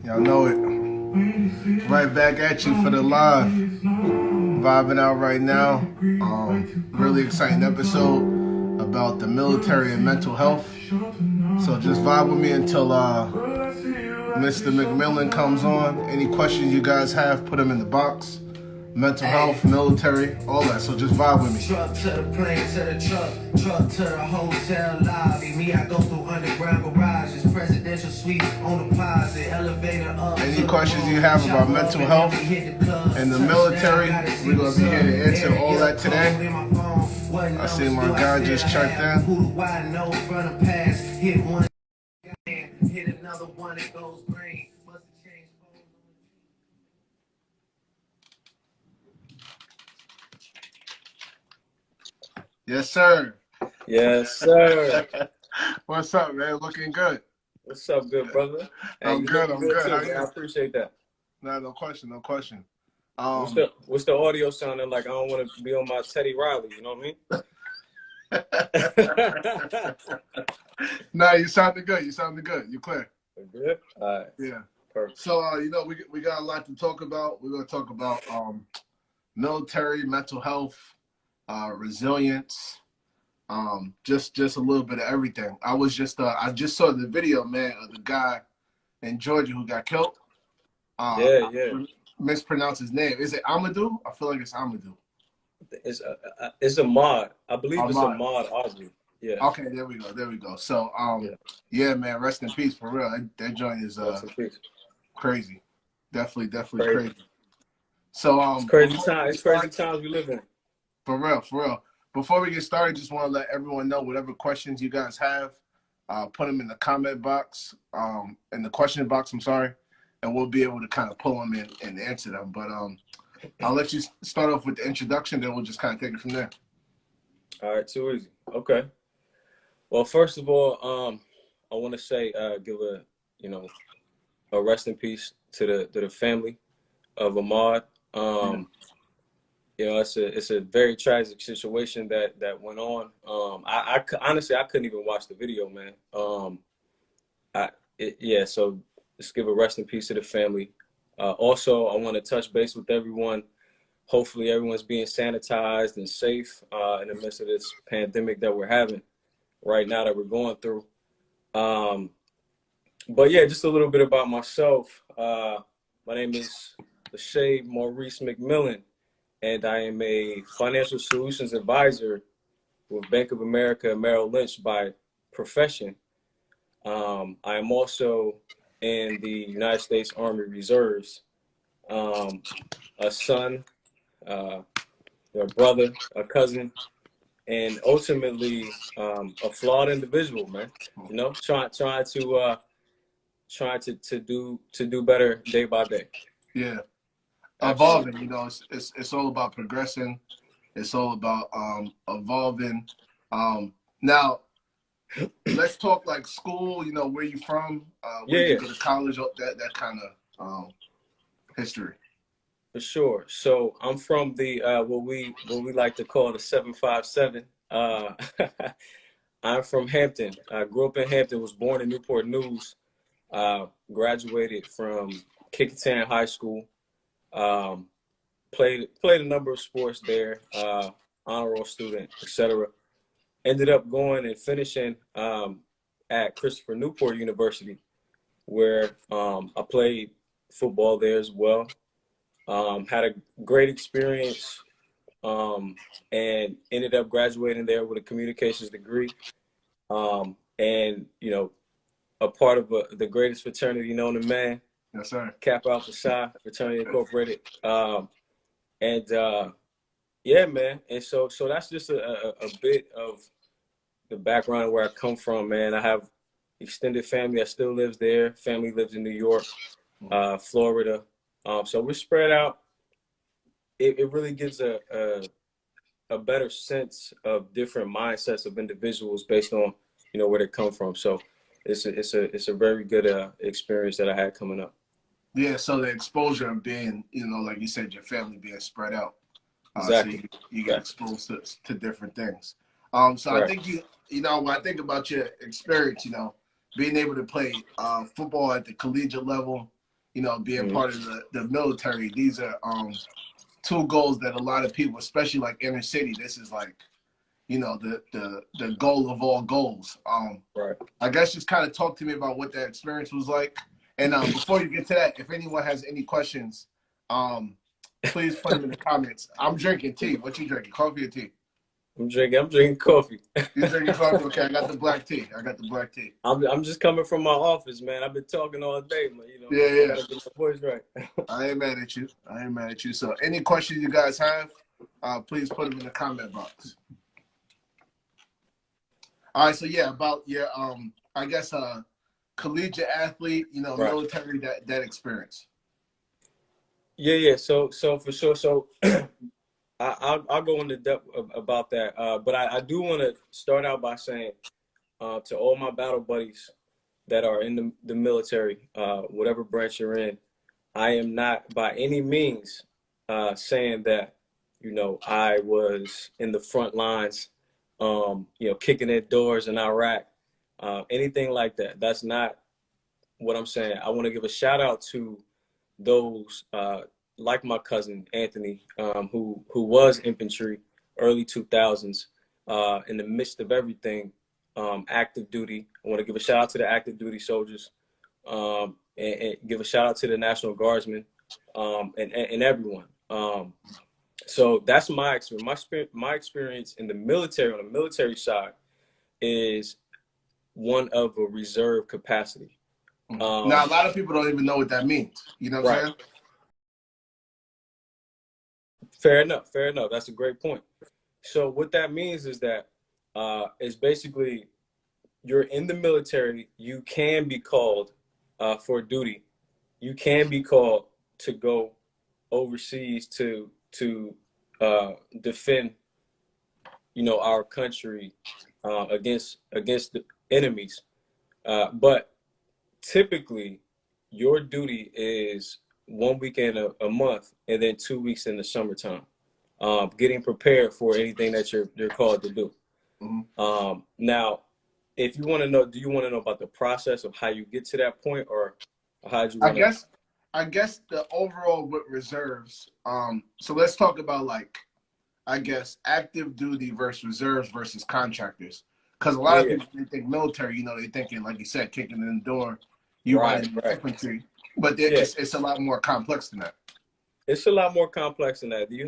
Y'all know it. Right back at you for the live. Vibing out right now. Really exciting episode about the military and mental health. So just vibe with me until Mr. McMillan comes on. Any questions you guys have, put them in the box. Mental health, military, all that. So just vibe with me. Truck to the plane, to the truck to the hotel lobby. Me, I go through underground garages, presidential suites on deposit, elevator up. Any questions you have about mental health and the military, we're going to be here to answer all that today. I see my guy just checked in. Who do I know from the past? Hit one, hit another one, it goes green. Yes, sir. Yes, sir. What's up, man? Looking good. What's up, good brother? Hey, I'm good. I'm good. Too, I appreciate that. No question. No question. What's the audio sounding like? I don't want to be on my Teddy Riley. You know what I mean? Nah, you sounded good. You sounded good. You clear. Good. All right. Yeah. Perfect. So we got a lot to talk about. We're gonna talk about military, mental health, resilience, just a little bit of everything. I just saw the video, man, of the guy in Georgia who got killed. Yeah. Mispronounce his name. Is it Amadou? I feel like it's Amadou. It's a mod. I believe it's a mod Aubrey. Yeah. Okay, there we go. So yeah, man, rest in peace for real. That joint is crazy. Definitely crazy. So it's crazy time. It's crazy times we live in. For real. Before we get started, just want to let everyone know whatever questions you guys have, put them in the comment box, in the question box, I'm sorry, and we'll be able to kind of pull them in and answer them. But I'll let you start off with the introduction, then we'll just kind of take it from there. All right, too easy. Okay. Well, first of all, I want to say, give a rest in peace to the family of Ahmaud. It's a very tragic situation that went on. I honestly couldn't even watch the video, man. So let's give a rest in peace to the family. Also, I want to touch base with everyone. Hopefully, everyone's being sanitized and safe in the midst of this pandemic that we're having right now, that we're going through. But yeah, just a little bit about myself. My name is Lachey Maurice McMillan, and I am a financial solutions advisor with Bank of America and Merrill Lynch by profession. I am also in the United States Army Reserves, a son, a brother, a cousin, and ultimately a flawed individual, man. You know, trying to do better day by day. Yeah. Evolving, you know, it's all about progressing. It's all about evolving. Now, let's talk like school. You know, where you from? Where you go to college? That kind of history. For sure. So I'm from the what we like to call the 757. I'm from Hampton. I grew up in Hampton. Was born in Newport News. Graduated from Kickintown High School. Played a number of sports there, honor roll student, etc. Ended up going and finishing at Christopher Newport University, where I played football there as well. Had a great experience, and ended up graduating there with a communications degree, and a part of the greatest fraternity known to man. Yes, sir. Kappa Alpha Psi Fraternity Incorporated. Yeah, man. And so that's just a bit of the background where I come from, man. I have extended family that still lives there. Family lives in New York, Florida. So we're spread out. It really gives a better sense of different mindsets of individuals based on, where they come from. So it's a very good experience that I had coming up. Yeah, so the exposure of being, like you said, your family being spread out. Exactly. So you get exposed to different things. So right. I think when I think about your experience, being able to play football at the collegiate level, you know, being part of the military. These are two goals that a lot of people, especially like inner city, this is like, you know, the goal of all goals. Right. I guess just kind of talk to me about what that experience was like. And before you get to that, if anyone has any questions, please put them in the comments. I'm drinking tea. What you drinking? Coffee or tea? I'm drinking coffee. You drinking coffee? Okay, I got the black tea. I'm just coming from my office, man. I've been talking all day, man. You know, Yeah. I gotta get my voice right. I ain't mad at you. So any questions you guys have, please put them in the comment box. All right, so yeah, about your I guess collegiate athlete, you know, Right. military, that experience. Yeah. So for sure. So I'll go into depth about that. But I do want to start out by saying to all my battle buddies that are in the military, whatever branch you're in, I am not by any means saying that, you know, I was in the front lines, you know, kicking in doors in Iraq, anything like that. That's not what I'm saying. I want to give a shout out to those, like my cousin Anthony, who was infantry, early 2000s, in the midst of everything, active duty. I want to give a shout out to the active duty soldiers, and give a shout out to the National Guardsmen, and everyone. So that's my experience. My experience in the military, on the military side, is one of a reserve capacity. Now, a lot of people don't even know what that means. You know what I'm saying? Fair enough. That's a great point. So what that means is that it's basically you're in the military. You can be called for duty. You can be called to go overseas to defend, you know, our country against the enemies. But typically, your duty is 1 weekend a month, and then 2 weeks in the summertime, getting prepared for anything that you're called to do. Now, if you want to know, do you want to know about the process of how you get to that point, or how did you want to? I guess the overall with reserves. So let's talk about, like, I guess, active duty versus reserves versus contractors. Because a lot of people, they think military, you know, they thinking, like you said, kicking in the door, you running infantry. But it's a lot more complex than that. It's a lot more complex than that. You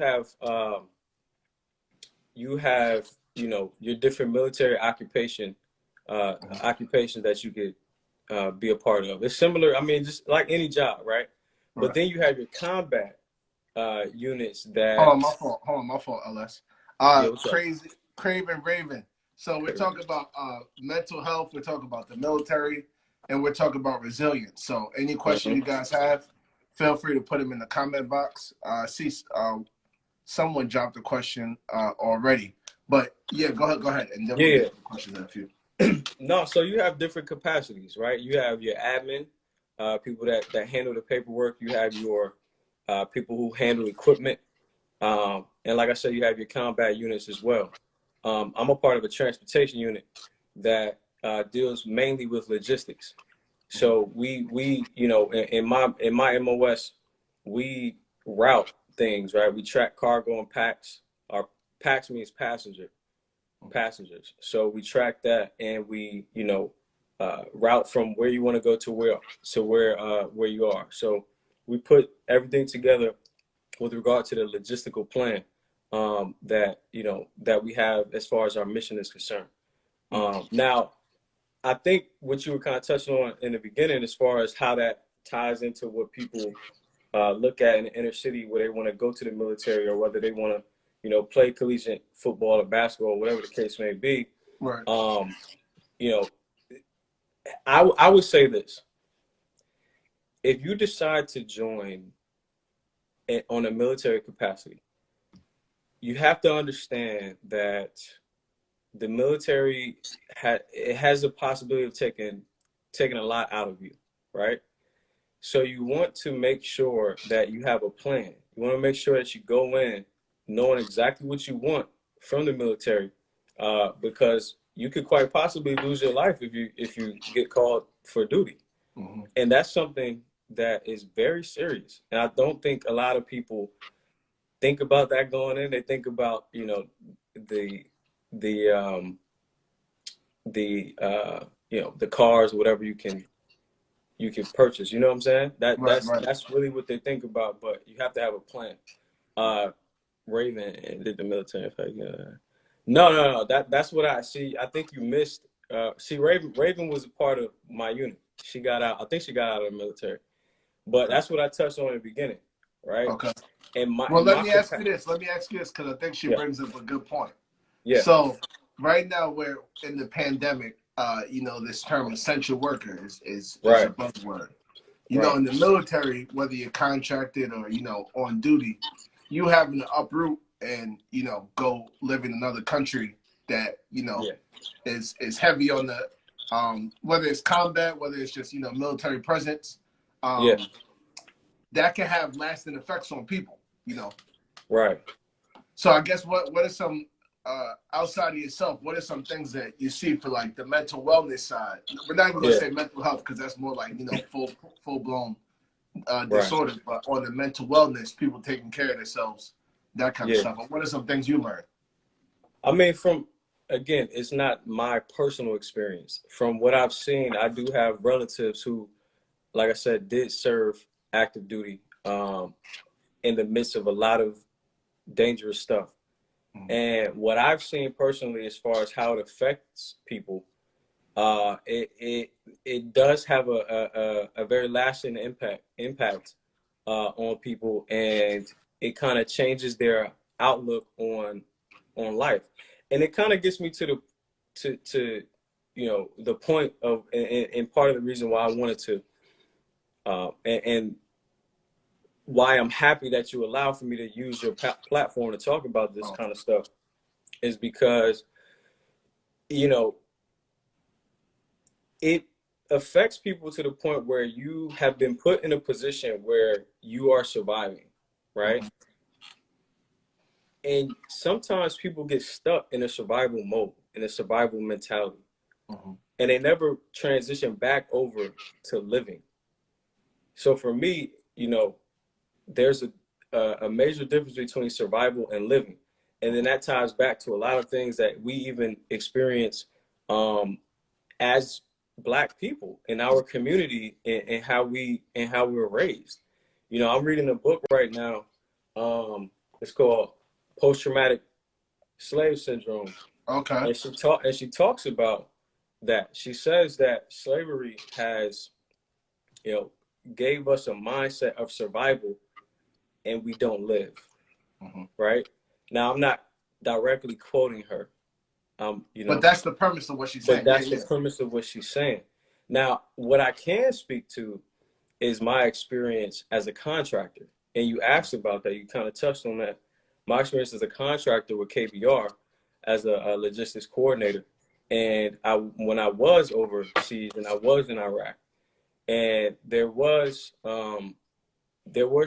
have, you know, your different military occupations that you could be a part of. It's similar, I mean, just like any job, right? But then you have your combat units that. Hold on, my fault, LS. Craven Raven. So we're talking about mental health, we're talking about the military, and we're talking about resilience. So any question you guys have, feel free to put them in the comment box. See, someone dropped a question already. But yeah, go ahead. And then we'll get the questions in a few. No, so you have different capacities, right? You have your admin, people that handle the paperwork. You have your people who handle equipment. And like I said, you have your combat units as well. I'm a part of a transportation unit that deals mainly with logistics. So we you know, in my MOS, we route things, right? We track cargo and packs. Our packs means passengers. So we track that, and we, you know, route from where you want to go to where you are. So we put everything together with regard to the logistical plan that, you know, that we have as far as our mission is concerned. Now, I think what you were kind of touching on in the beginning, as far as how that ties into what people look at in the inner city, where they want to go to the military, or whether they want to, you know, play collegiate football or basketball, whatever the case may be. Right. You know, I would say this: if you decide to join on a military capacity, you have to understand that the military has the possibility of taking a lot out of you, right? So you want to make sure that you have a plan. You want to make sure that you go in knowing exactly what you want from the military, because you could quite possibly lose your life if you get called for duty. Mm-hmm. And that's something that is very serious. And I don't think a lot of people think about that going in. They think about, you know, the the you know, the cars, whatever you can purchase. You know what I'm saying? Right, right. That's really what they think about. But you have to have a plan. Raven did the military effect. No. That's what I see. I think you missed. See, Raven was a part of my unit. She got out. I think she got out of the military. But Okay. that's what I touched on in the beginning, right? Okay. And my Well, and let my me ask you this. Let me ask you this because I think she yeah brings up a good point. yeah So right now we're in the pandemic. You know, this term essential worker is a right buzzword. You know, right in the military, whether you're contracted or, you know, on duty, you having to uproot and, you know, go live in another country that, you know, yeah is heavy on the whether it's combat, whether it's just, you know, military presence, yeah that can have lasting effects on people, you know. right. So I guess what are some outside of yourself, what are some things that you see for like the mental wellness side? We're not even gonna Yeah, say mental health because that's more like, you know, full blown right. disorders, but on the mental wellness, people taking care of themselves, that kind of Yeah. stuff. But what are some things you learned? I mean, from again, it's not my personal experience. From what I've seen, I do have relatives who, like I said, did serve active duty in the midst of a lot of dangerous stuff. Mm-hmm. And what I've seen personally, as far as how it affects people, it does have a very lasting impact on people, and it kind of changes their outlook on life. And it kind of gets me to to you know, the point of, and part of the reason why I wanted to and why I'm happy that you allow for me to use your platform to talk about this Oh, kind of stuff is because, you know, it affects people to the point where you have been put in a position where you are surviving, right? mm-hmm. And sometimes people get stuck in a survival mode, in a survival mentality, Mm-hmm. and they never transition back over to living. So for me, you know, there's a major difference between survival and living. And then that ties back to a lot of things that we even experience as Black people in our community, and how we were raised. You know, I'm reading a book right now. It's called Post Traumatic Slave Syndrome, Okay. and she talks about that. She says that slavery has, you know, gave us a mindset of survival, and we don't live. Mm-hmm. Right now, I'm not directly quoting her. You But know, that's the premise of what she's but saying. Yeah, that's the yeah. premise of what she's saying. Now, what I can speak to is my experience as a contractor. And you asked about that. You kind of touched on that. My experience as a contractor with KBR as a logistics coordinator. And when I was overseas and I was in Iraq, and there were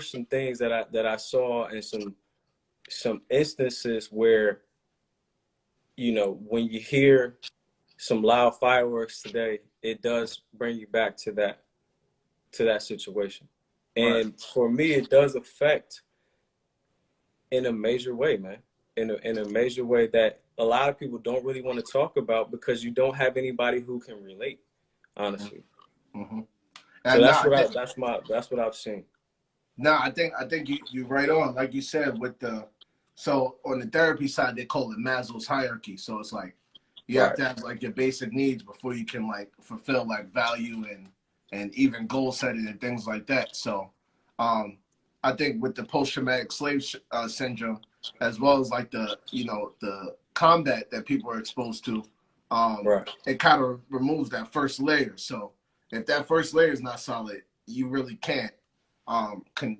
some things that I saw, and some instances where, you know, when you hear some loud fireworks today, it does bring you back to that situation. Right. And for me, it does affect in a major way, man. In a major way that a lot of people don't really want to talk about because you don't have anybody who can relate, honestly. Mm-hmm. So And now I think that's what I've seen. I think you right on, like you said, with the so on the therapy side they call it Maslow's hierarchy. So it's like you have Right. to have like your basic needs before you can like fulfill like value and even goal setting and things like that. So I think with the post traumatic slave syndrome, as well as like the, you know, the combat that people are exposed to, Right. it kind of removes that first layer. So if that first layer is not solid, you really can't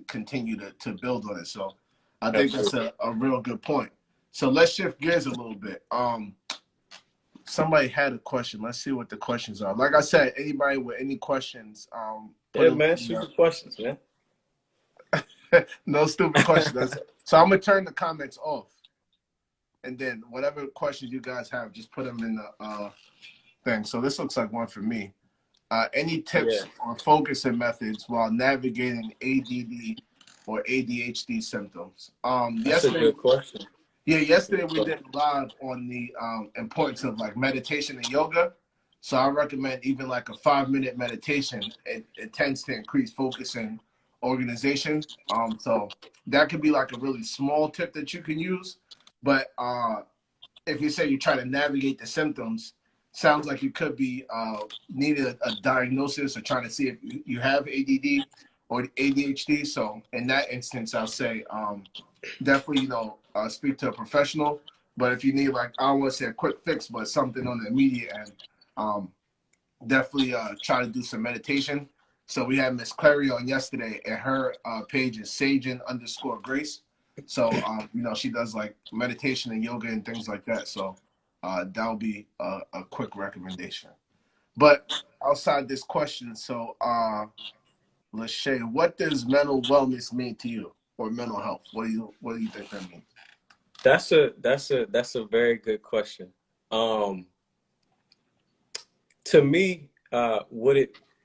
continue to build on it. So I think that's Absolutely. a real good point. So let's shift gears a little bit. Somebody had a question. Let's see what the questions are. Like I said, anybody with any questions, put Yeah, them man. in Shoot there. the questions, man. No stupid questions. So I'm gonna turn the comments off. and then whatever questions you guys have, just put them in the thing. So this looks like one for me. Any tips on focusing methods while navigating ADD or ADHD symptoms? That's a good question. Yeah, yesterday we did live on the importance of like meditation and yoga. So I recommend even like a 5-minute meditation. It tends to increase focus and organization. So that could be like a really small tip that you can use. But if you say you're trying to navigate the symptoms, sounds like you could be needing a diagnosis or trying to see if you have ADD or ADHD. So in that instance, I'll say definitely, speak to a professional. But if you need like, I don't want to say a quick fix, but something on the immediate end, definitely try to do some meditation. So we had Miss Clary on yesterday, and her page is Sagen_Grace. So she does like meditation and yoga and things like that. So that'll be a quick recommendation. But outside this question, so Lachey, what does mental wellness mean to you, or mental health? What do you think that means? That's a very good question. To me,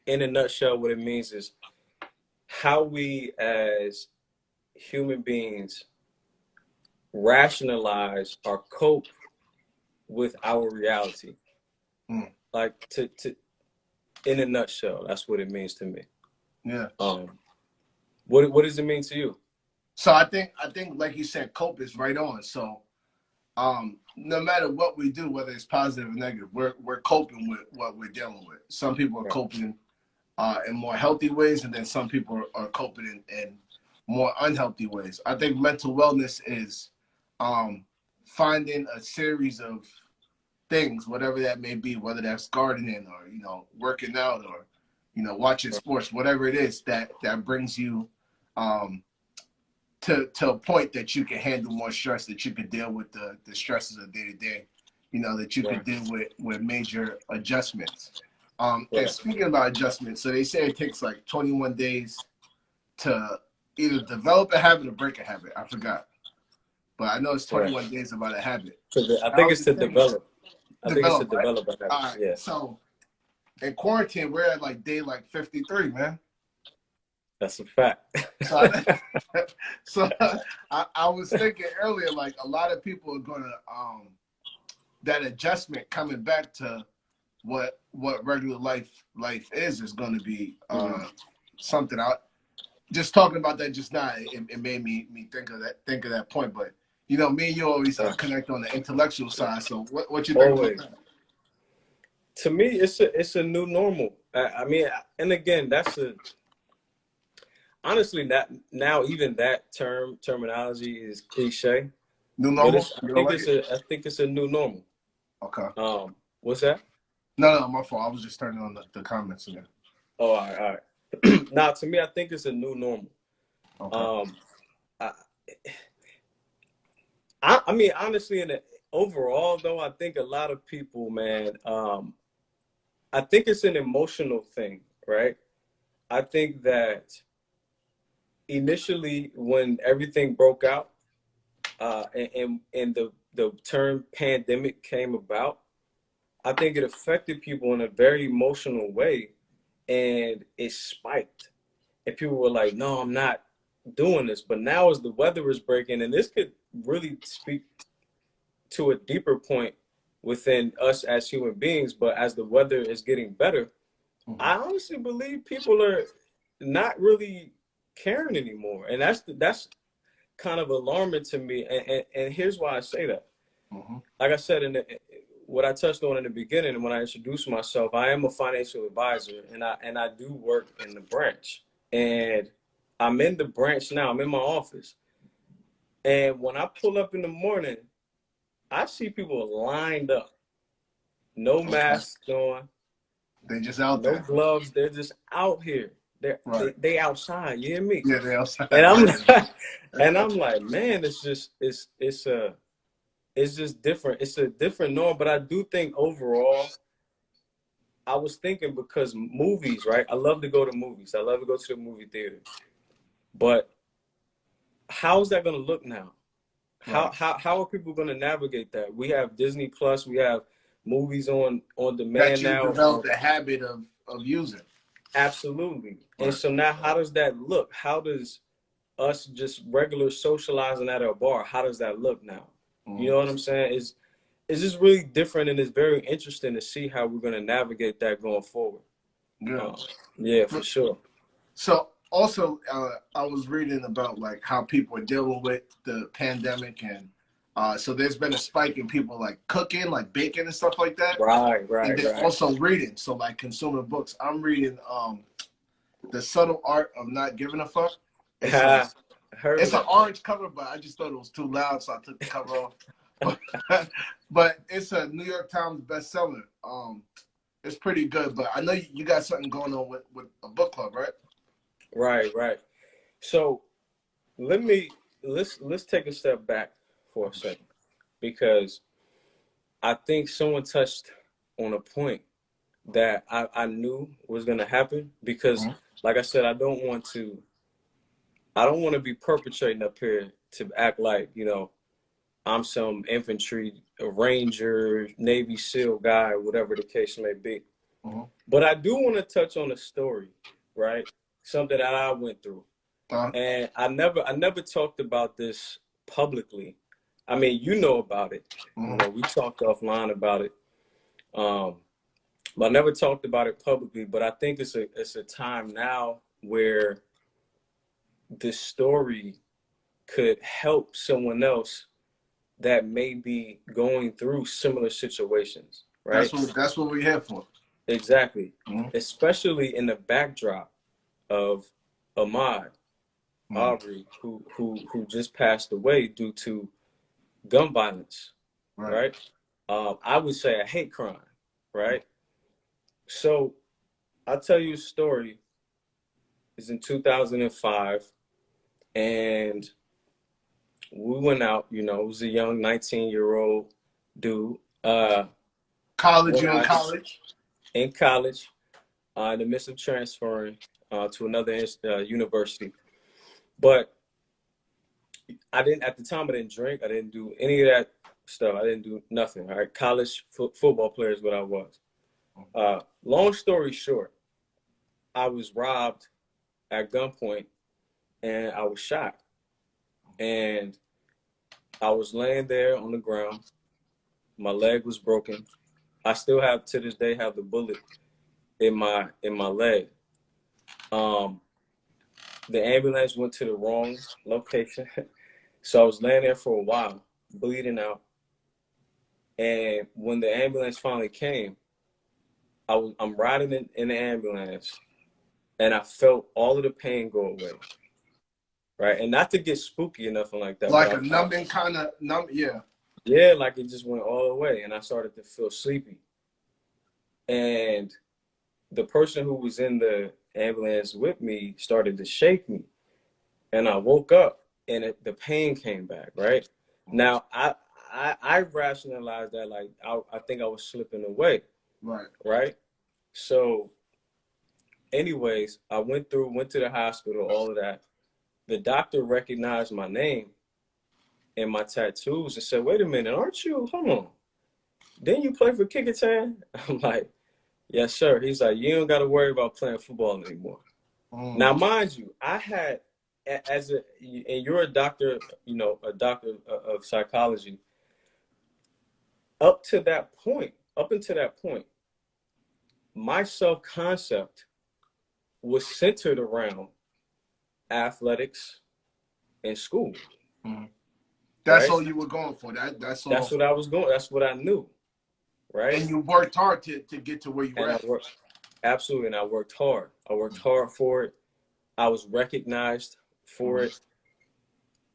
in a nutshell, what it means is how we as human beings rationalize or cope with our reality. Like to in a nutshell, that's what it means to me. Yeah. What does it mean to you? So I think like you said, cope is right on. So no matter what we do, whether it's positive or negative, we're coping with what we're dealing with. Some people are coping in more healthy ways, and then some people are coping in more unhealthy ways. I think mental wellness is finding a series of things, whatever that may be, whether that's gardening or working out or watching sports, whatever it is that brings you to a point that you can handle more stress, that you can deal with the stresses of day to day, that you can deal with major adjustments. And speaking about adjustments, so they say it takes like 21 days to either develop a habit or break a habit. I forgot, but I know it's 21 days about a habit. I think it's to develop. I think it's to develop a habit. All right. Yeah. So in quarantine, we're at like day 53, man. That's a fact. So I was thinking earlier, like a lot of people are gonna that adjustment coming back to what regular life is gonna be something. I just talking about that just now, it made me think of that point. But me and you always connect on the intellectual side. So what you think about that? To me, it's a new normal. I mean, and again, honestly, that now even that terminology is cliche. New normal. I think it's a new normal. Okay. What's that? No, my fault. I was just turning on the comments again. Oh, all right. Now, to me, I think it's a new normal. Okay. I mean, honestly, overall, though, I think a lot of people, man, I think it's an emotional thing, right? I think that initially when everything broke out and the term pandemic came about, I think it affected people in a very emotional way, and it spiked. And people were like, no, I'm not doing this. But now as the weather is breaking, and this could really speak to a deeper point within us as human beings, but as the weather is getting better, I honestly believe people are not really caring anymore. And that's kind of alarming to me. And here's why I say that. Like I said, what I touched on in the beginning when I introduced myself, I am a financial advisor, and I do work in the branch. And I'm in the branch now. I'm in my office. And when I pull up in the morning, I see people lined up. No masks on. They just out there. No gloves. They're just out here. They outside. You hear me? Yeah, they outside. And I'm like, man, it's just different. It's a different norm. But I do think overall, I was thinking because movies, right? I love to go to movies. I love to go to the movie theater. But how's that going to look now? How are people going to navigate that? We have Disney Plus, we have movies on That demand you now. develop the habit of using. Absolutely. Right. And so now, how does that look? How does us just regular socializing at a bar, how does that look now? You know what I'm saying? It's just really different, and it's very interesting to see how we're going to navigate that going forward. Yeah. Yeah, for sure. So also, I was reading about like how people are dealing with the pandemic, and so there's been a spike in people like cooking, like baking and stuff like that. Right. And then also reading, so like consuming books. I'm reading The Subtle Art of Not Giving a Fuck. It's an orange cover, but I just thought it was too loud, so I took the cover off. But it's a New York Times bestseller. It's pretty good, but I know you got something going on with a book club, right? Right. So let's take a step back for a second, because I think someone touched on a point that I knew was going to happen, because like I said, I don't want to be perpetrating up here to act like, I'm some infantry, a ranger, Navy SEAL guy, whatever the case may be. But I do want to touch on a story, right? Something that I went through. And I never talked about this publicly. I mean, you know about it. We talked offline about it. But I never talked about it publicly. But I think it's a time now where this story could help someone else that may be going through similar situations, right? That's what we're here for. Exactly. Especially in the backdrop of Ahmaud Arbery, who just passed away due to gun violence, right? I would say a hate crime, right? So I'll tell you a story. It's in 2005, and we went out, it was a young 19-year-old dude. College. In college, in the midst of transferring to another university. But at the time, I didn't drink. I didn't do any of that stuff. I didn't do nothing. All right. College football player is what I was. Long story short, I was robbed at gunpoint and I was shot. And I was laying there on the ground. My leg was broken. I still have, to this day, have the bullet in my leg. The ambulance went to the wrong location. So I was laying there for a while, bleeding out. And when the ambulance finally came, I'm riding in the ambulance, and I felt all of the pain go away. Right? And not to get spooky or nothing like that. Like a numbing kind of yeah. Yeah, like it just went all the way, and I started to feel sleepy. And the person who was in the ambulance with me started to shake me, and I woke up, and the pain came back. Right now, I rationalized that like I think I was slipping away. Right. So, anyways, I went to the hospital, all of that. The doctor recognized my name and my tattoos and said, "Wait a minute, aren't you? Hold on, didn't you play for Kickertown?" I'm like, "Yes, sir." He's like, "You don't got to worry about playing football anymore." Now, mind you, I had, and you're a doctor, a doctor of psychology. Up until that point, my self-concept was centered around athletics and school. That's all you were going for. That's all. That's what I was going. That's what I knew. Right. And you worked hard to get to where you were at. Absolutely, and I worked hard. I worked hard for it. I was recognized for it,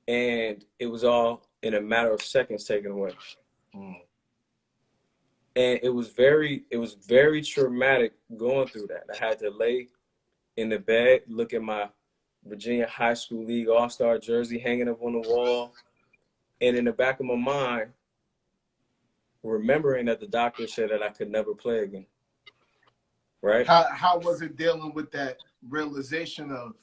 and it was all in a matter of seconds taken away. And it was very traumatic going through that. I had to lay in the bed, look at my Virginia High School League All-Star jersey hanging up on the wall, and in the back of my mind, remembering that the doctor said that I could never play again. Right? How was it dealing with that realization of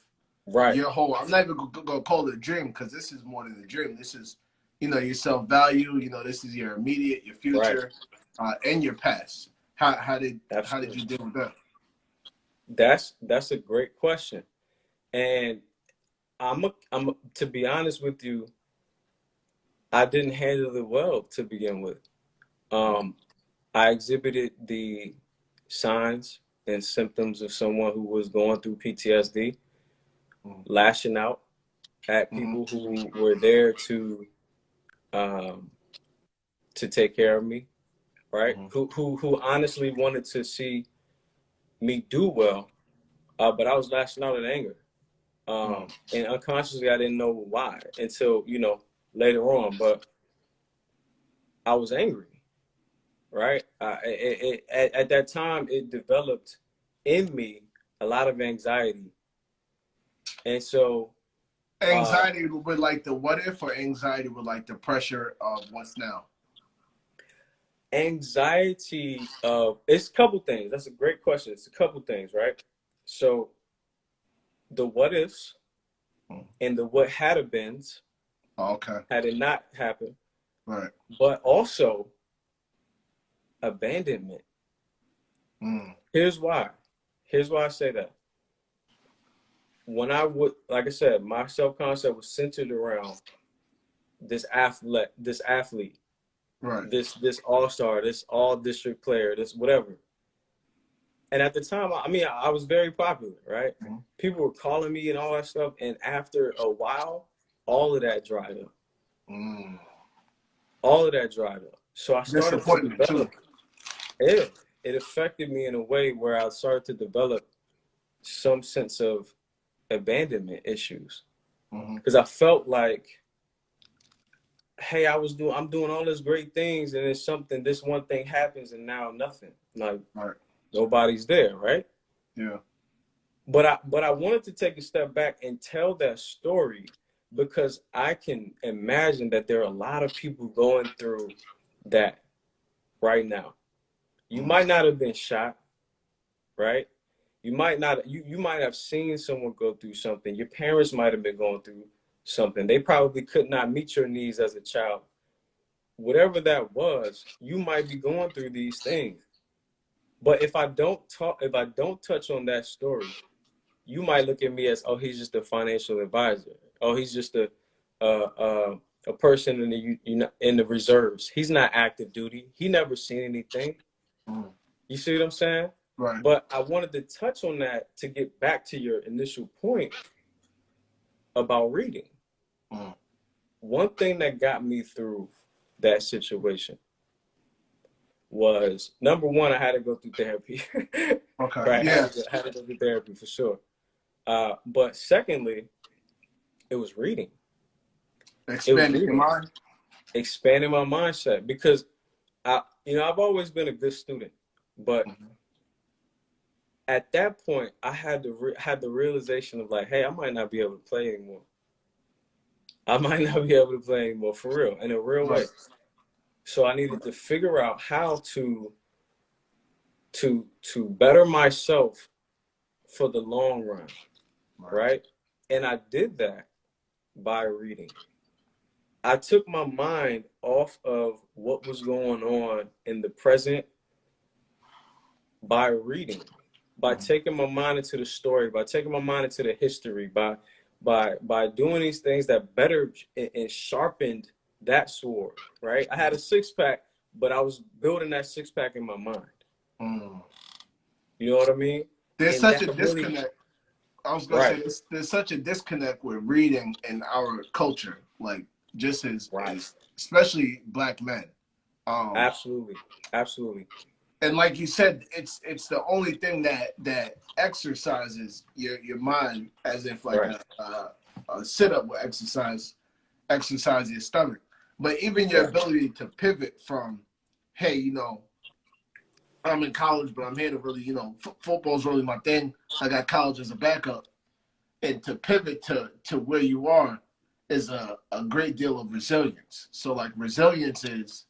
your whole? I'm not even gonna call it a dream, because this is more than a dream. This is, you know, your self-value. You know, this is your immediate, your Right. future, and your past. How did Absolutely. you deal with that? That's a great question. And to be honest with you, I didn't handle it well to begin with. Um, I exhibited the signs and symptoms of someone who was going through PTSD, lashing out at people who were there um, to take care of me, right? Who honestly wanted to see me do well, but I was lashing out in anger. And unconsciously, I didn't know why until, you know, later on, but I was angry, right? At that time, it developed in me a lot of anxiety. And so, Anxiety with like the what if, or anxiety with like the pressure of what's now? anxiety of, it's a couple things. That's a great question. It's a couple things, right? So the what ifs and the what had have beens, Okay. had it not happened, Right. but also abandonment. Here's why. Here's why I say that. When I would, like I said, my self-concept was centered around this athlete, Right. this all-star, this all-district player, this whatever. And at the time, I mean, I was very popular, right? People were calling me and all that stuff. And after a while, all of that dried up. All of that dried up. So I started to develop. It affected me in a way where I started to develop some sense of abandonment issues. Because I felt like, hey, I'm doing all these great things, and then this one thing happens, and now nothing. Like, nobody's there, right? Yeah. But I wanted to take a step back and tell that story because I can imagine that there are a lot of people going through that right now. You might not have been shot, right? You might not, you might have seen someone go through something. Your parents might have been going through something. They probably could not meet your needs as a child. Whatever that was, you might be going through these things. But if I don't touch on that story, you might look at me as, oh, he's just a financial advisor. Oh, he's just a person in the reserves. He's not active duty. He never seen anything. You see what I'm saying? Right. But I wanted to touch on that to get back to your initial point about reading. One thing that got me through that situation was, number one, I had to go through therapy. Okay. Right? Yeah. I had to go through therapy for sure. But secondly, it was reading. Expanding your mind. Expanding my mindset, because I've always been a good student, but at that point, I had the realization of like, hey, I might not be able to play anymore. I might not be able to play anymore for real, in a real way. So I needed to figure out how to better myself for the long run, right? And I did that by reading. I took my mind off of what was going on in the present by reading, by taking my mind into the story, by taking my mind into the history, by doing these things that better and sharpened that sword, right? I had a six-pack, but I was building that six-pack in my mind. You know what I mean? There's such a disconnect. I was going to say, there's such a disconnect with reading in our culture, like just as especially Black men. Absolutely. And like you said, it's the only thing that exercises your mind, as if like a sit up will exercise your stomach. But even your ability to pivot from, hey, you know, I'm in college, but I'm here to really, you know, football's really my thing. I got college as a backup. And to pivot to where you are is a great deal of resilience. So like resilience is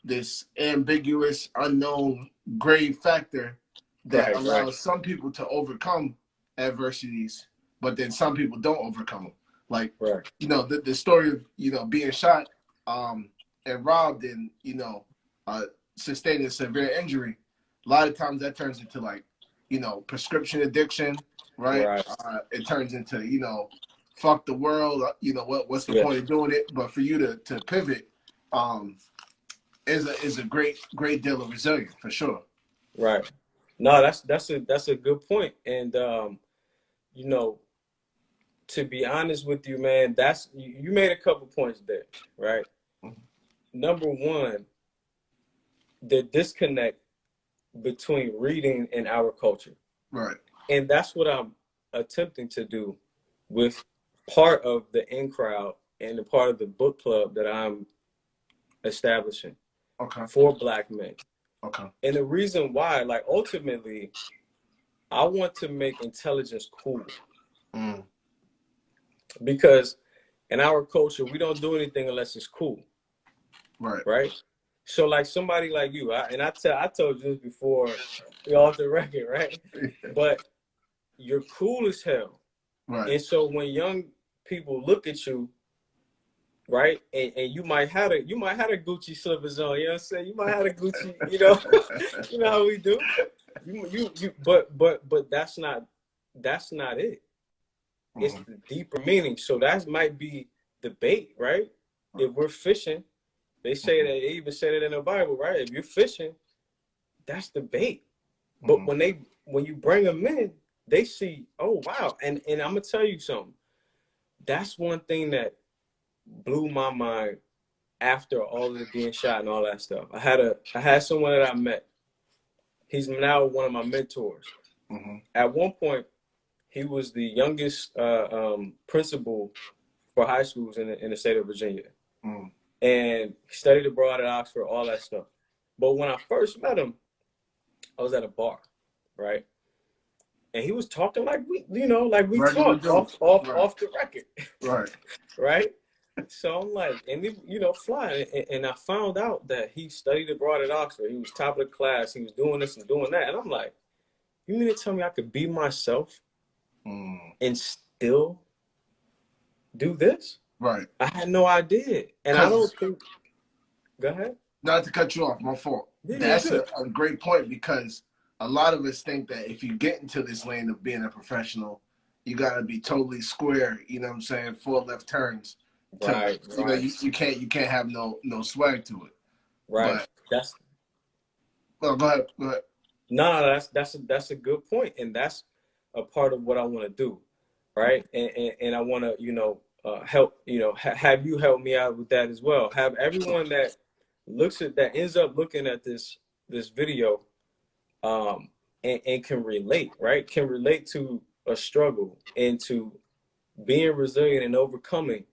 this ambiguous, unknown, gray factor that allows some people to overcome adversities, but then some people don't overcome them. Like, Right. the story of, being shot and robbed and, sustaining severe injury, a lot of times that turns into like, prescription addiction, right? Right. It turns into, fuck the world, what's the Yeah. point of doing it? But for you to pivot, is a great deal of resilience for sure. Right. No, that's a good point. And you know, to be honest with you, man, that's you made a couple points there, right? Number one, the disconnect between reading and our culture. Right. And that's what I'm attempting to do with part of the in crowd and the part of the book club that I'm establishing Okay. for Black men. Okay. And the reason why, like, ultimately, I want to make intelligence cool. Because in our culture, we don't do anything unless it's cool. Right. Right. So like somebody like you, I told you this before, you're off the record, right? But you're cool as hell. Right. And so when young people look at you, right, and you might have a Gucci slippers on, you know what I'm saying? You might have a Gucci, you know how we do. But that's not it. It's the deeper meaning. So that might be the bait, right? If we're fishing, they say that, they even said it in the Bible, right? If you're fishing, that's the bait. But when you bring them in, they see, oh wow. And I'm gonna tell you something. That's one thing that blew my mind after all of it being shot and all that stuff. I had someone that I met. He's now one of my mentors. At one point, he was the youngest principal for high schools in the state of Virginia. And he studied abroad at Oxford, all that stuff. But when I first met him, I was at a bar, right? And he was talking like we talk off the record. Right. Right? So I'm like, and flying. And I found out that he studied abroad at Oxford. He was top of the class. He was doing this and doing that. And I'm like, you mean to tell me I could be myself and still do this? Right. I had no idea. And I don't think, go ahead. Not to cut you off, my fault. Yeah, that's a great point, because a lot of us think that if you get into this lane of being a professional, you got to be totally square, you know what I'm saying, 4 left turns. Right. You can't have no swag to it. Right. But go ahead. No, that's a good point, and that's a part of what I want to do, right? And I want to help have you help me out with that as well. Have everyone that ends up looking at this video, and can relate, right? Can relate to a struggle and to being resilient and overcoming.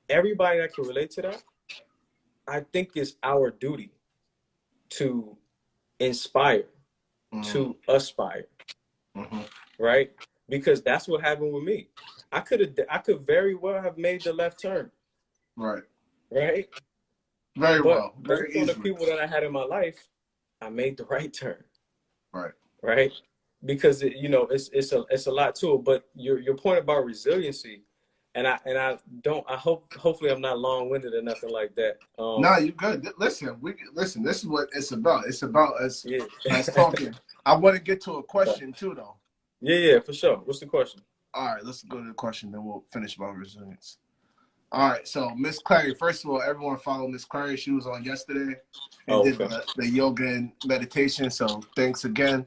Everybody that can relate to that, I think it's our duty to inspire, to aspire, right? Because that's what happened with me. I could very well have made the left turn, right? Very well, very based on the people that I had in my life, I made the right turn, right? Because it's a lot to it. But your point about resiliency, and I hopefully I'm not long-winded or nothing like that. No, you're good. Listen, this is what it's about. It's about us talking. I want to get to a question too, though. Yeah, for sure. What's the question? All right, let's go to the question, then we'll finish about resilience. All right, so Miss Clary, first of all, everyone follow Miss Clary. She was on yesterday and did the yoga and meditation, so thanks again.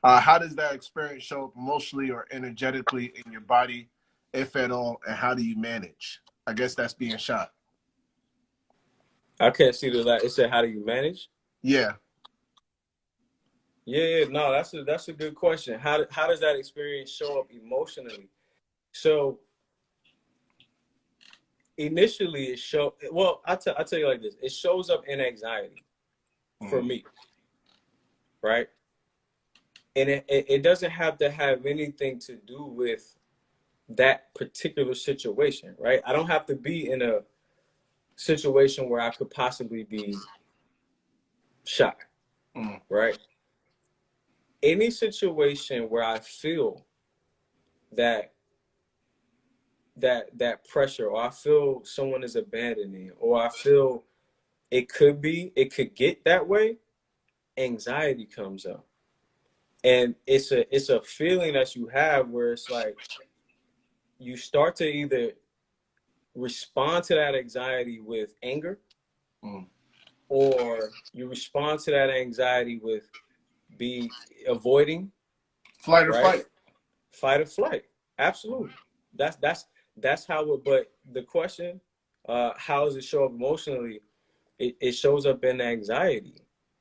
How does that experience show up emotionally or energetically in your body, if at all, and how do you manage? I guess that's being shot. I can't see the it said, how do you manage? Yeah. No, that's a good question. How does that experience show up emotionally? So initially I'll tell you like this. It shows up in anxiety for me, right? And it doesn't have to have anything to do with that particular situation, right? I don't have to be in a situation where I could possibly be shot, right? Any situation where I feel that that pressure, or I feel someone is abandoning, or I feel it could get that way, anxiety comes up. And it's a feeling that you have where it's like you start to either respond to that anxiety with anger, or you respond to that anxiety with be avoiding, Flight or right? fight. Fight or flight. Absolutely. That's how it, but the question, how does it show up emotionally? It shows up in anxiety.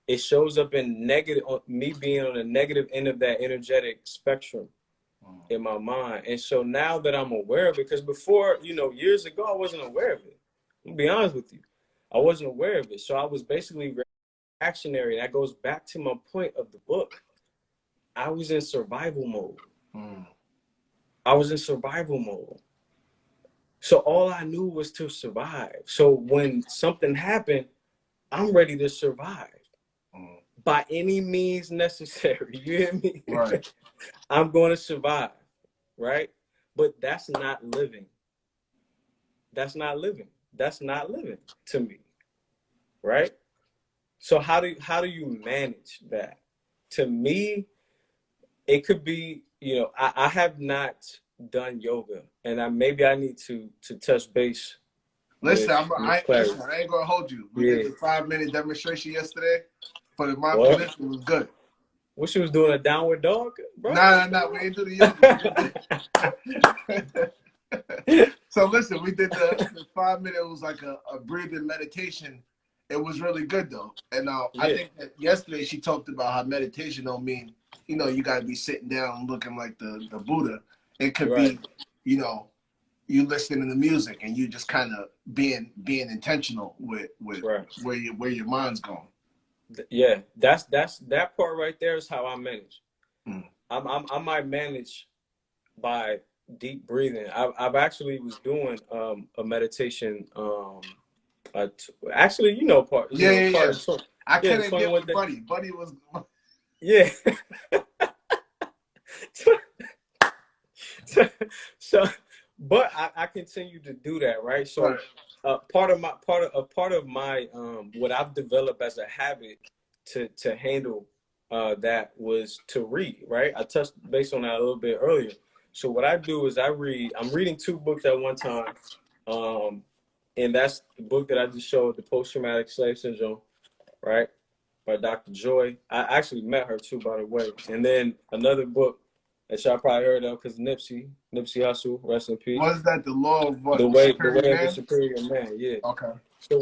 It shows up in negative, me being on the negative end of that energetic spectrum in my mind. And so now that I'm aware of it, because before, years ago, I wasn't aware of it. I'm gonna be honest with you. I wasn't aware of it. So I was basically reactionary. That goes back to my point of the book. I was in survival mode. I was in survival mode. So all I knew was to survive. So when something happened, I'm ready to survive by any means necessary. You hear me? Right. I'm going to survive, right? But that's not living. That's not living. That's not living to me, right? So how do you manage that? To me, it could be, I have not done yoga, and maybe I need to touch base Listen, with clarity. I ain't gonna hold you. We did Yeah. the 5-minute demonstration yesterday for the What? mindfulness. It was good. What she was doing, a downward dog, bro? Nah. We didn't do the yoga. So listen, we did the 5-minute. It was like a breathing meditation. It was really good though. And I think that yesterday she talked about how meditation don't mean, you gotta be sitting down looking like the Buddha. It could be, you listening to the music and you just kind of being intentional with where your mind's going. Yeah, that's that part right there is how I manage. I might manage by deep breathing. I've actually was doing a meditation. Actually, part. Yeah. Part of I couldn't get with day. Buddy. Buddy was. Yeah. so, but I continue to do that, right? So, part of my what I've developed as a habit to handle that was to read, right? I touched base on that a little bit earlier. So what I do is I'm reading 2 books at one time. And that's the book that I just showed, The Post-Traumatic Slave Syndrome, right? By Dr. Joy. I actually met her too, by the way. And then another book that y'all probably heard of, because Nipsey Hussle, rest in peace. Was that the law of what? The way of man? the superior man, yeah. Okay. So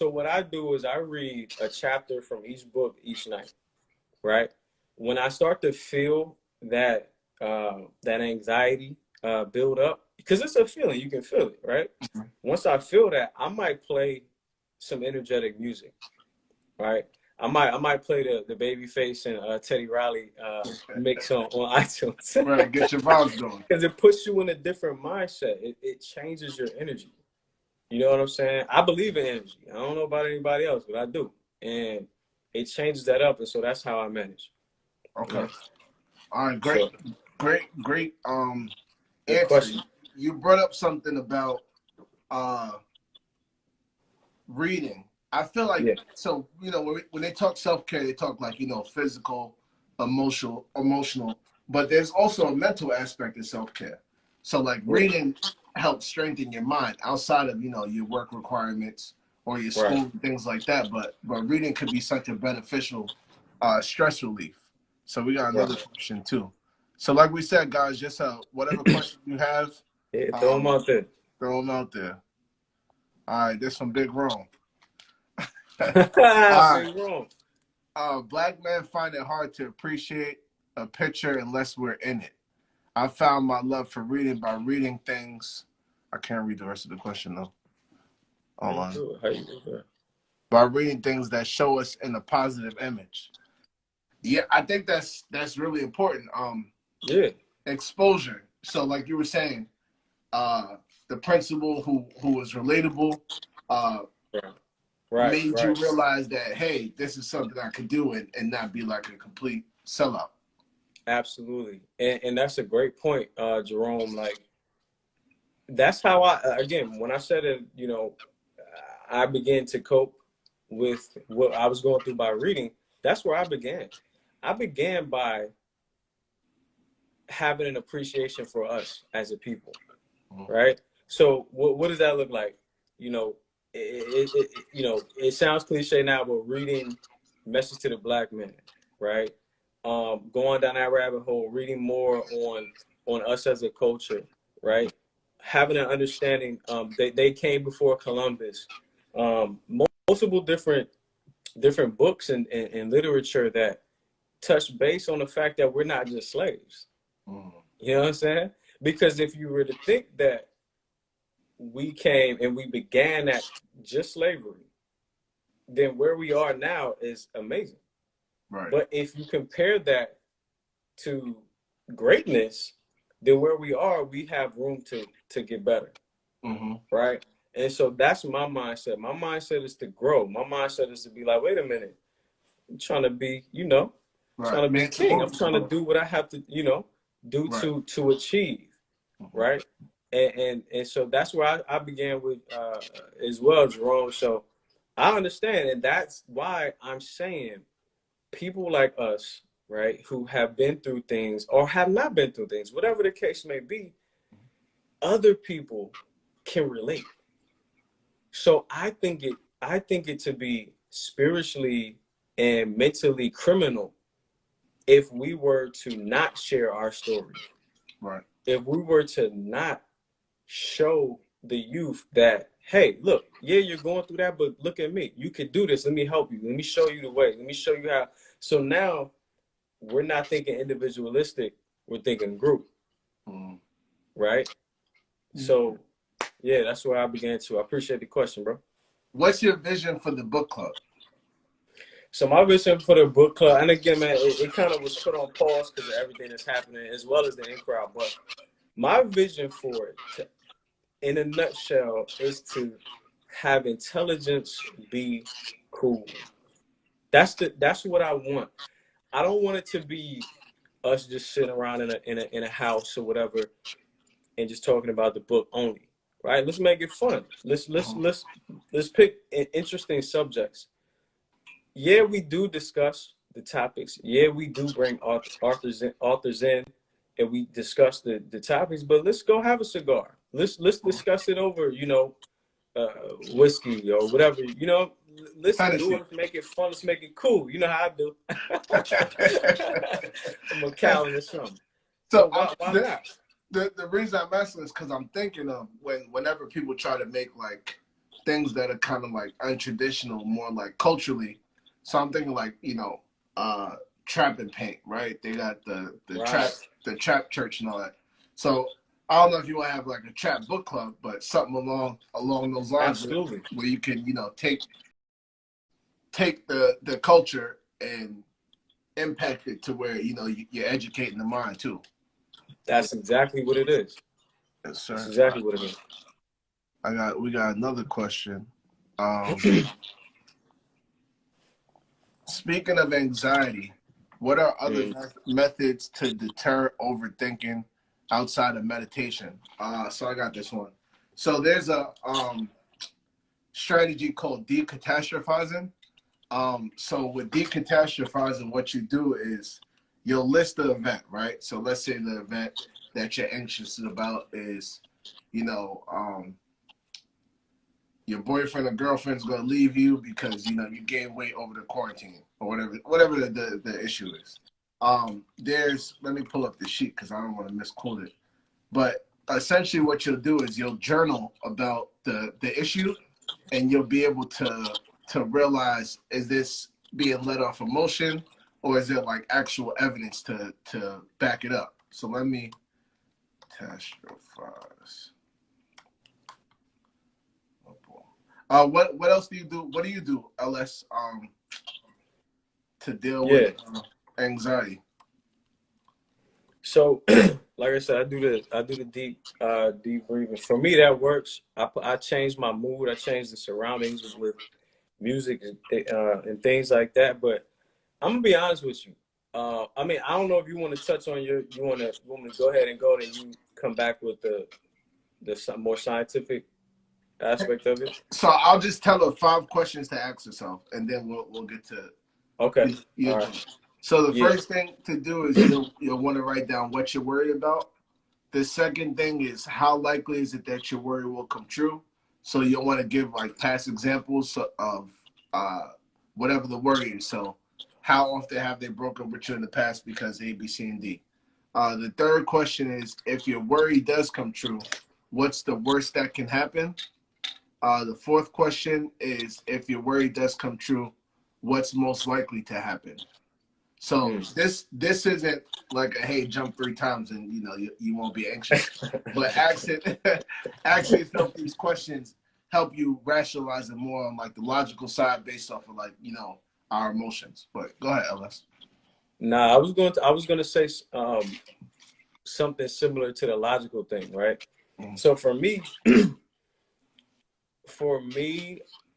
what I do is I read a chapter from each book each night, right? When I start to feel that that anxiety build up, because it's a feeling, you can feel it, right? Once I feel that, I might play some energetic music, right? I might play the Babyface and Teddy Riley mix on iTunes. Right, get your vibes going. Because it puts you in a different mindset. It changes your energy. You know what I'm saying? I believe in energy. I don't know about anybody else, but I do. And it changes that up, and so that's how I manage. Okay. All right, great. Answer. Question. You brought up something about reading. I feel like so when they talk self-care, they talk like physical, emotional, but there's also a mental aspect of self-care. So like reading helps strengthen your mind outside of your work requirements or your school things like that. But reading could be such a beneficial stress relief. So we got another question too. So like we said, guys, just whatever question you have, throw them out there. Throw them out there. All right, this from Big Rome. Big Rome. Black men find it hard to appreciate a picture unless we're in it. I found my love for reading by reading things. I can't read the rest of the question though. Hold on. How you do that? By reading things that show us in a positive image. Yeah, I think that's really important. Exposure. So like you were saying, the principal who was relatable, made you realize that, hey, this is something I could do and not be like a complete sellout. Absolutely. And that's a great point, Jerome. Like that's how again, when I said it, you know, I began to cope with what I was going through by reading. That's where I began. I began by having an appreciation for us as a people, right? So what does that look like? You know, you know, it sounds cliche now, but reading Message to the Black Man, right? Going down that rabbit hole, reading more on us as a culture, right? Having an understanding. They came before Columbus. Multiple different books and literature that touch base on the fact that we're not just slaves. You know what I'm saying? Because if you were to think that we came and we began at just slavery, then where we are now is amazing. Right. But if you compare that to greatness, then where we are, we have room to get better. Right? And so that's my mindset. My mindset is to grow. My mindset is to be like, wait a minute, I'm trying to be, you know, trying to be king. I'm trying to do what I have to, you know, do to achieve. Right. And so that's where I began with as well, Jerome. So I understand, and that's why I'm saying people like us, right, who have been through things or have not been through things, whatever the case may be, other people can relate. So I think it to be spiritually and mentally criminal if we were to not share our story. Right. If we were to not show the youth that, hey, look, yeah, you're going through that, but look at me. You can do this. Let me help you. Let me show you the way. Let me show you how. So now we're not thinking individualistic. We're thinking group. Right? So, yeah, that's where I began to. I appreciate the question, bro. What's your vision for the book club? So my vision for the book club, and again, man, it kind of was put on pause because of everything that's happening, as well as the in crowd. But my vision for it, in a nutshell, is to have intelligence be cool. That's what I want. I don't want it to be us just sitting around in a house or whatever and just talking about the book only. Right? Let's make it fun. Let's pick interesting subjects. Yeah, we do discuss the topics. Yeah, we do bring authors in, and we discuss the topics. But let's go have a cigar. Let's discuss it over, you know, whiskey or whatever. You know, let's do it. Let's make it fun. Let's make it cool. You know how I do. I'm a Calvin or something. So why not? The reason I'm asking is because I'm thinking of whenever people try to make like things that are kind of like untraditional, more like culturally. So I'm thinking like, you know, trap and paint, right? They got the trap church and all that. So I don't know if you want to have like a trap book club, but something along those lines. Absolutely. Where you can, you know, take the culture and impact it to where, you know, you're educating the mind too. That's exactly what it is. Yes, sir. That's exactly what it is. We got another question. Speaking of anxiety, what are other methods to deter overthinking outside of meditation? So I got this one. So there's a strategy called decatastrophizing. So with decatastrophizing, what you do is you'll list the event, right? So let's say the event that you're anxious about is, you know, your boyfriend or girlfriend's gonna leave you because, you know, you gained weight over the quarantine or whatever the issue is. Let me pull up the sheet because I don't want to misquote it. But essentially what you'll do is you'll journal about the issue, and you'll be able to realize, is this being led off emotion or is there like actual evidence to back it up? So let me catastrophize. What else do you do? What do you do, LS, to deal with anxiety? So, like I said, I do the deep breathing. For me, that works. I change my mood. I change the surroundings with music and things like that. But I'm gonna be honest with you. I mean, I don't know if you want to touch on you want to go ahead and go, then you come back with the more scientific aspect of it? So I'll just tell her 5 questions to ask herself, and then we'll get to Okay. your All thing. right. So the Yeah. first thing to do is you'll want to write down what you're worried about. The second thing is how likely is it that your worry will come true. So you'll want to give like past examples of whatever the worry is. So how often have they broken up with you in the past because A, B, C, and D? The third question is if your worry does come true, what's the worst that can happen? The fourth question is if your worry does come true, what's most likely to happen? So this isn't like a hey, jump 3 times and you won't be anxious. But actually yourself these questions help you rationalize it more on like the logical side based off of like, our emotions. But go ahead, LS. Nah, I was gonna say something similar to the logical thing, right? So for me,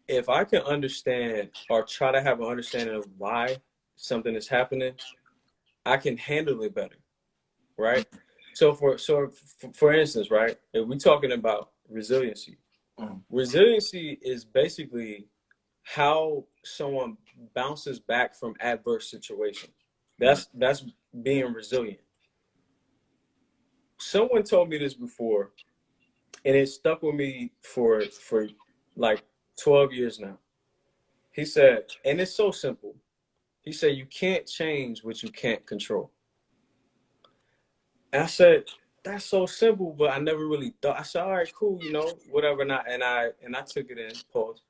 if I can understand or try to have an understanding of why something is happening, I can handle it better, right? So for instance, right, if we're talking about resiliency, resiliency is basically how someone bounces back from adverse situations. That's being resilient. Someone told me this before, and it stuck with me for like 12 years now. He said, and it's so simple. He said, you can't change what you can't control. And I said, that's so simple, but I never really thought. I said, all right, cool, whatever. And I took it in, pause.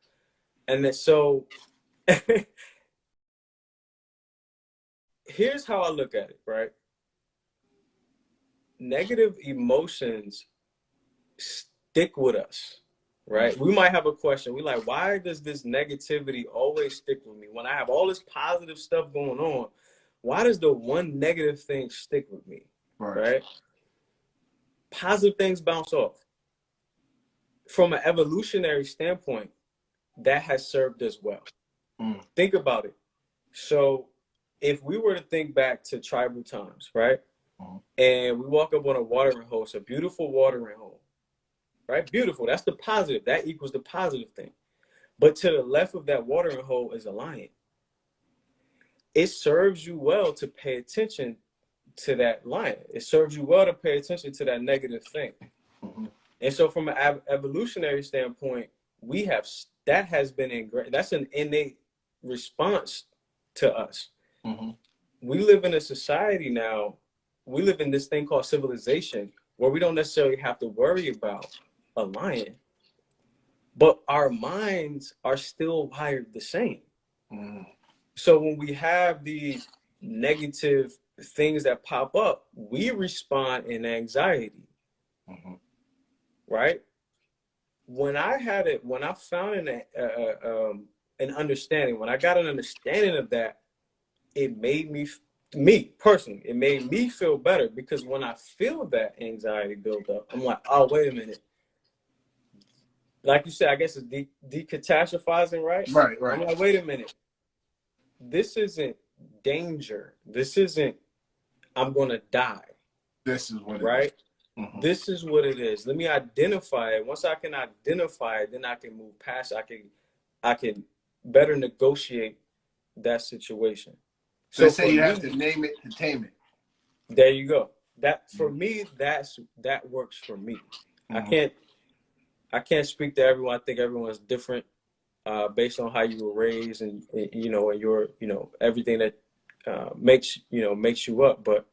And then so here's how I look at it, right? Negative emotions stick with us, right? We might have a question. We're like, why does this negativity always stick with me? When I have all this positive stuff going on, why does the one negative thing stick with me, right? Positive things bounce off. From an evolutionary standpoint, that has served us well. Think about it. So if we were to think back to tribal times, right? And we walk up on a watering hole, it's a beautiful watering hole, right? Beautiful. That's the positive. That equals the positive thing. But to the left of that watering hole is a lion. It serves you well to pay attention to that lion. It serves you well to pay attention to that negative thing. And so from an evolutionary standpoint, that has been ingrained. That's an innate response to us. We live in a society now, we live in this thing called civilization where we don't necessarily have to worry about a lion, but our minds are still wired the same. So when we have these negative things that pop up, we respond in anxiety, right? When I found an understanding, when I got an understanding of that, it made me personally, it made me feel better, because when I feel that anxiety build up, I'm like, oh, wait a minute. Like you said, I guess it's decatastrophizing, right? Right. I'm like, wait a minute. This isn't danger. This isn't, I'm going to die. This is what right? It is. This is what it is. Let me identify it. Once I can identify it, then I can move past it. I can better negotiate that situation. So say you have to name it to tame it. There you go. That for me, that works for me. I can't speak to everyone. I think everyone's different based on how you were raised and your everything that makes you up. But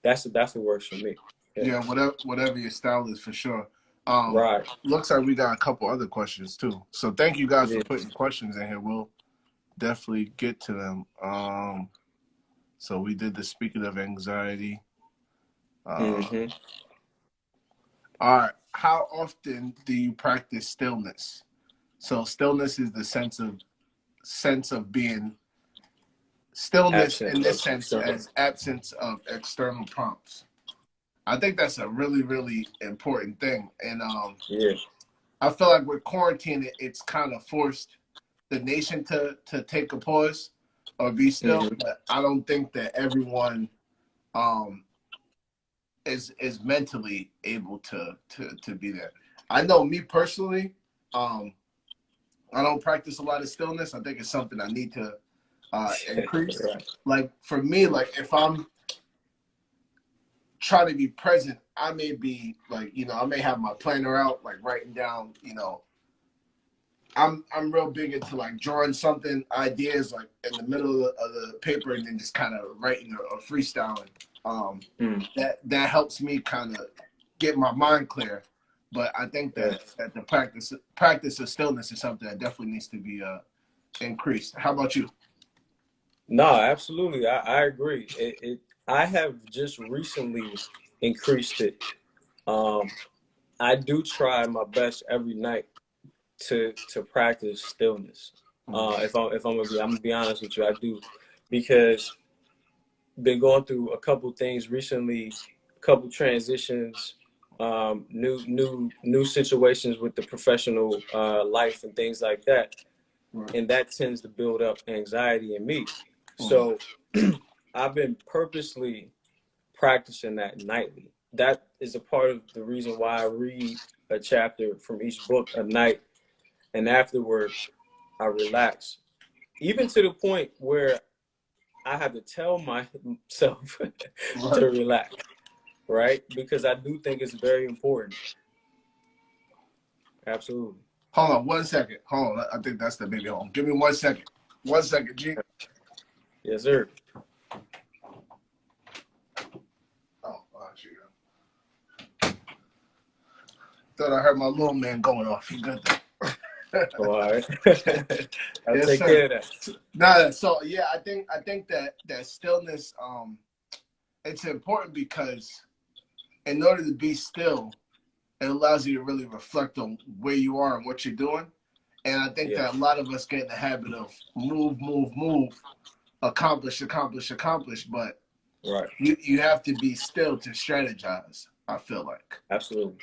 that's what works for me. Yeah, whatever your style is, for sure. Right. Looks like we got a couple other questions too. So thank you guys for putting questions in here. We'll definitely get to them. So we did the speaking of anxiety. All right. How often do you practice stillness? So stillness is the sense of being stillness in this sense as absence of external prompts. I think that's a really, really important thing. And I feel like with quarantine, it's kind of forced the nation to take a pause or be still. But I don't think that everyone is mentally able to be there. I know me personally, I don't practice a lot of stillness. I think it's something I need to increase. Right. Like for me, like if I'm trying to be present, I may be like, I may have my planner out, like writing down, I'm real big into like drawing something, ideas like in the middle of the paper and then just kind of writing or freestyling. That helps me kind of get my mind clear. But I think that the practice of stillness is something that definitely needs to be increased. How about you? No, absolutely. I agree. I have just recently increased it. I do try my best every night to practice stillness. If I'm gonna be honest with you, I do, because been going through a couple things recently, a couple transitions, new situations with the professional life and things like that, and that tends to build up anxiety in me. So I've been purposely practicing that nightly. That is a part of the reason why I read a chapter from each book a night, and afterward I relax, even to the point where I have to tell myself to relax, right? Because I do think it's very important. Absolutely. Hold on 1 second. Hold on. I think that's the baby home. Give me 1 second. 1 second, G. Yes, sir. Thought I heard my little man going off. He good though. All right. I'll Yes, take sir. care of that. Nah, so yeah, I think that stillness, it's important because in order to be still, it allows you to really reflect on where you are and what you're doing. And I think that a lot of us get in the habit of move, accomplish, but Right. you have to be still to strategize, I feel like. Absolutely.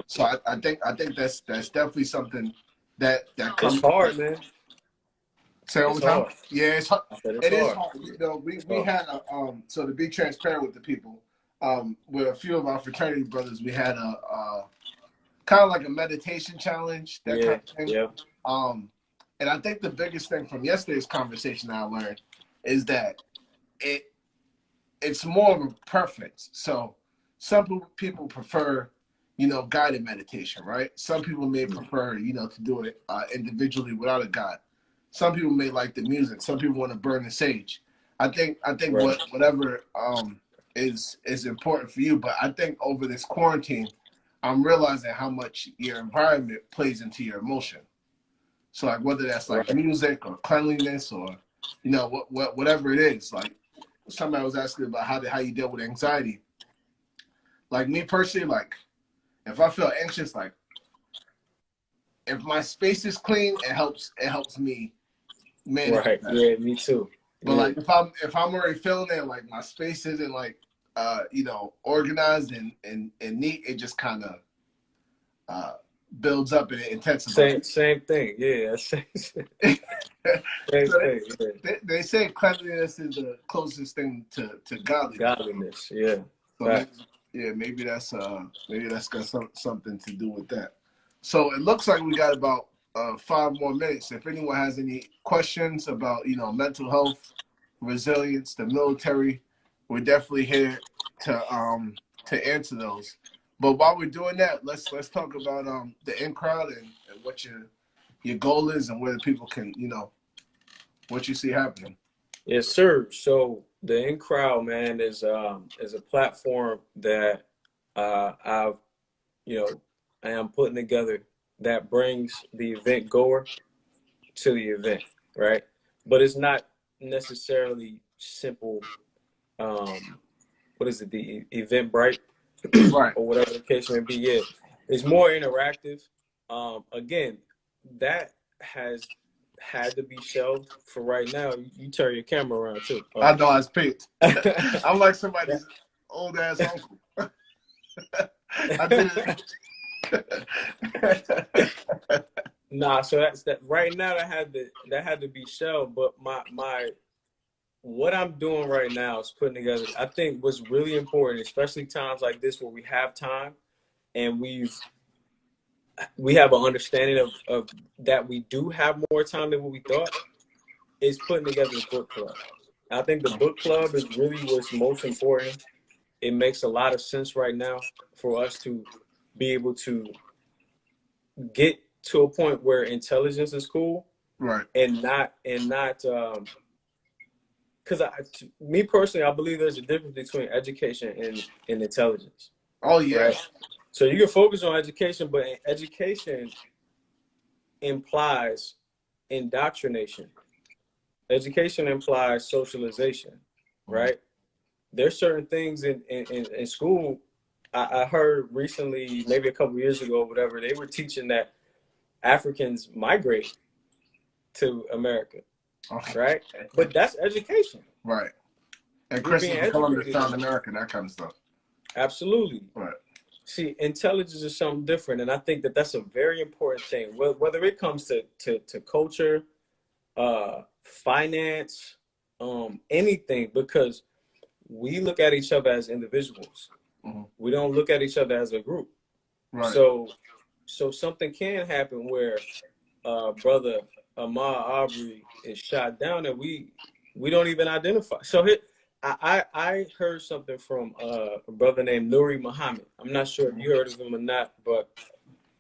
So I think that's definitely something that comes. It's hard, man. Say it one time. Yeah, it's hard. It is hard. We had a so to be transparent with the people, with a few of our fraternity brothers, we had a kind of like a meditation challenge, that kind of thing. Yeah. And I think the biggest thing from yesterday's conversation I learned is that it's more of a preference. So some people prefer, guided meditation, right? Some people may prefer, to do it individually without a guide. Some people may like the music. Some people want to burn the sage. I think whatever is important for you. But I think over this quarantine, I'm realizing how much your environment plays into your emotion. So like whether that's like music or cleanliness or whatever it is. Like somebody was asking about how you deal with anxiety. Like me personally, like if I feel anxious, like if my space is clean, it helps me manage. Right. That. Yeah, me too. But like if I'm already feeling it, like my space isn't like organized and neat, it just kind of builds up and it intensifies. Same thing. Yeah. Same thing. They say cleanliness is the closest thing to godliness. Godliness. Yeah. So maybe that's got something to do with that. So it looks like we got about 5 more minutes. If anyone has any questions about mental health, resilience, the military, we're definitely here to answer those. But while we're doing that, let's talk about the in crowd and what your goal is and where the people can what you see happening. Yes, sir. So the in crowd, man, is a platform that I am putting together that brings the event goer to the event, right? But it's not necessarily simple. What is it? The Eventbrite, Right. or whatever the case may be. Yeah, it's more interactive. Again, that has had to be shelved for right now. You turn your camera around too. I know I was picked. I'm like somebody's old ass uncle. I did it. Nah, so that's that. Right now, that had to be shelved. But what I'm doing right now is putting together. I think what's really important, especially times like this where we have time and we've we have an understanding of that we do have more time than what we thought, is putting together the book club. I think the book club is really what's most important. It makes a lot of sense right now for us to be able to get to a point where intelligence is cool, Right. and not because me personally, I believe there's a difference between education and intelligence. Oh yeah. Right. So you can focus on education, but education implies indoctrination. Education implies socialization, right? There's certain things in school. I heard recently, maybe a couple years ago, whatever, they were teaching that Africans migrate to America, Okay. right? But that's education. Right. And We're being Christopher Columbus educated. found America, that kind of stuff. Absolutely. Right. See, intelligence is something different, and I think that that's a very important thing. Whether it comes to culture, finance, anything, because we look at each other as individuals. We don't look at each other as a group. Right. So something can happen where brother Ahmaud Arbery is shot down, and we don't even identify. So I heard something from a brother named Nuri Muhammad. I'm not sure if you heard of him or not, but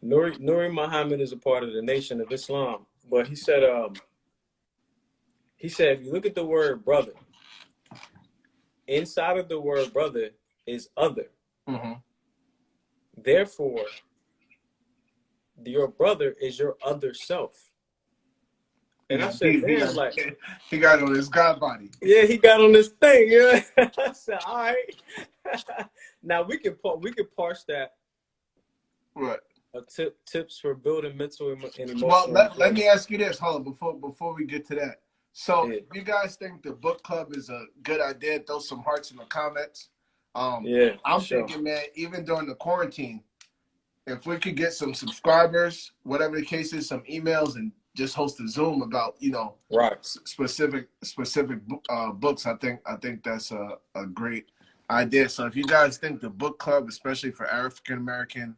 Nuri Muhammad is a part of the Nation of Islam. But he said if you look at the word brother, inside of the word brother is other. Therefore, your brother is your other self. And I said, damn, like, he got on his God body. Yeah, he got on this thing. Yeah, I said, all right. Now we can parse that. Right. Tips for building mental and emotional. Well, let me ask you this, hold on, before we get to that. So, if you guys think the book club is a good idea, throw some hearts in the comments. I'm thinking, man, even during the quarantine, if we could get some subscribers, whatever the case is, some emails, and just host a Zoom about, specific books, I think that's a great idea. So if you guys think the book club, especially for African American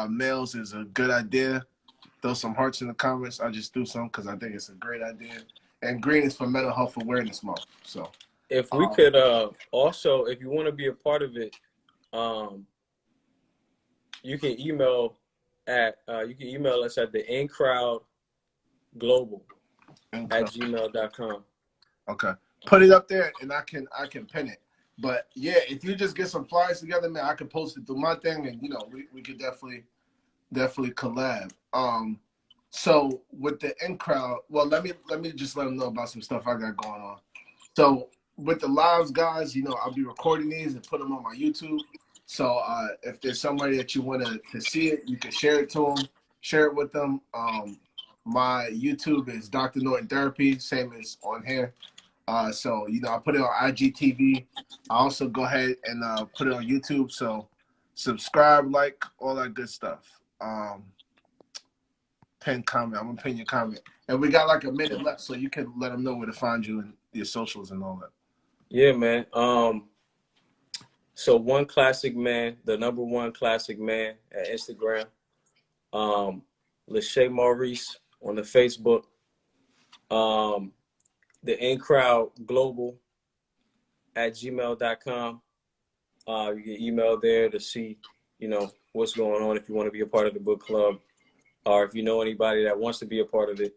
males, is a good idea, throw some hearts in the comments. I just threw some because I think it's a great idea. And green is for Mental Health Awareness Month. So if we could also, if you want to be a part of it, you can email us at the incrowdglobal@gmail.com. Okay, put it up there and I can pin it. But yeah, if you just get some flyers together, man, I can post it through my thing, and we could definitely collab. So with the in crowd, well, let me just let them know about some stuff I got going on. So with the lives, guys, I'll be recording these and put them on my YouTube. So if there's somebody that you want to see it, you can share it to them, share it with them. My YouTube is Dr. Norton Therapy, same as on here. So I put it on IGTV. I also go ahead and put it on YouTube. So subscribe, like, all that good stuff. Pin comment. I'm gonna pin your comment. And we got like a minute left, so you can let them know where to find you and your socials and all that. Yeah, man. So One Classic Man, the #1 classic man at Instagram. Lachey Maurice on the Facebook. The incrowdglobal@gmail.com. You can email there to see, what's going on if you want to be a part of the book club, or if you know anybody that wants to be a part of it,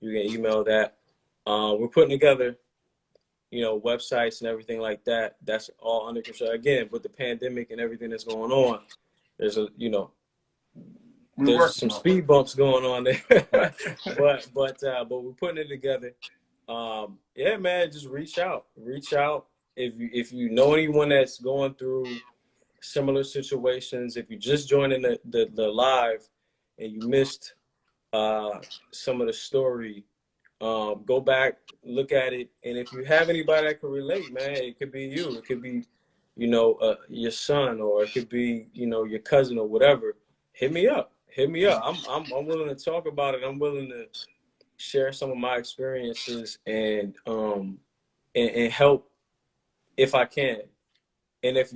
you can email that. We're putting together, websites and everything like that. That's all under control. Again, with the pandemic and everything that's going on, there's there's some speed bumps going on there. but we're putting it together. Yeah, man, just reach out. If you know anyone that's going through similar situations, if you just joining the live and you missed some of the story, go back, look at it, and if you have anybody that can relate, man, it could be you, it could be your son, or it could be your cousin or whatever. Hit me up. I'm willing to talk about it. I'm willing to share some of my experiences and help if I can. And if